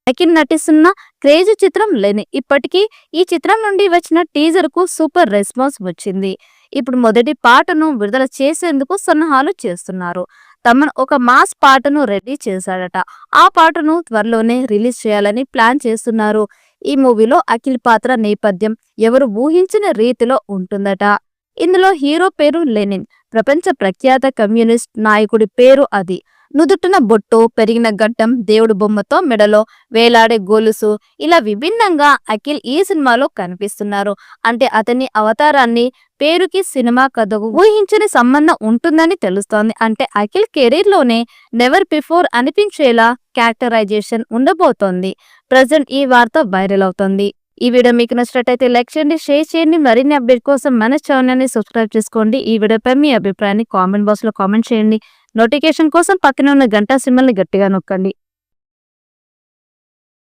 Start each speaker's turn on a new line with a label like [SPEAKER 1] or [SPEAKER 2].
[SPEAKER 1] అఖిల్ నటిస్తున్న క్రేజీ చిత్రం లెని. ఇప్పటికీ ఈ చిత్రం నుండి వచ్చిన టీజర్ కు సూపర్ రెస్పాన్స్ వచ్చింది. ఇప్పుడు మొదటి పాటను విడుదల చేసేందుకు సన్నాహాలు చేస్తున్నారు. తమన్ ఒక మాస్ పాటను రెడీ చేశాడట. ఆ పాటను త్వరలోనే రిలీజ్ చేయాలని ప్లాన్ చేస్తున్నారు. ఈ మూవీలో అఖిల్ పాత్ర నేపథ్యం ఎవరు ఊహించిన రీతిలో ఉంటుందట. ఇందులో హీరో పేరు లెనిన్. ప్రపంచ ప్రఖ్యాత కమ్యూనిస్ట్ నాయకుడి పేరు అది. నుదుటిన బొట్టు, పెరిగిన గడ్డం, దేవుడు బొమ్మతో మెడలో వేలాడే గొలుసు, ఇలా విభిన్నంగా అఖిల్ ఈ సినిమాలో కనిపిస్తున్నారు. అంటే అతని అవతారాన్ని, పేరుకి సినిమా కథకు ఊహించని సంబంధం ఉంటుందని తెలుస్తోంది. అంటే అఖిల్ కెరీర్ లోనే నెవర్ బిఫోర్ అనిపించేలా క్యారెక్టరైజేషన్ ఉండబోతోంది. ప్రజెంట్ ఈ వార్త వైరల్ అవుతోంది. ఈ వీడియో మీకు నచ్చినట్లయితే లైక్ చేయండి, షేర్ చేయండి. మరిన్ని అప్డేట్ కోసం మన ఛానల్ ని సబ్స్క్రైబ్ చేసుకోండి. ఈ వీడియోపై మీ అభిప్రాయాన్ని కామెంట్ బాక్స్ లో కామెంట్ చేయండి. నోటిఫికేషన్ కోసం పక్కన ఉన్న గంట సింబల్ ని గట్టిగా నొక్కండి.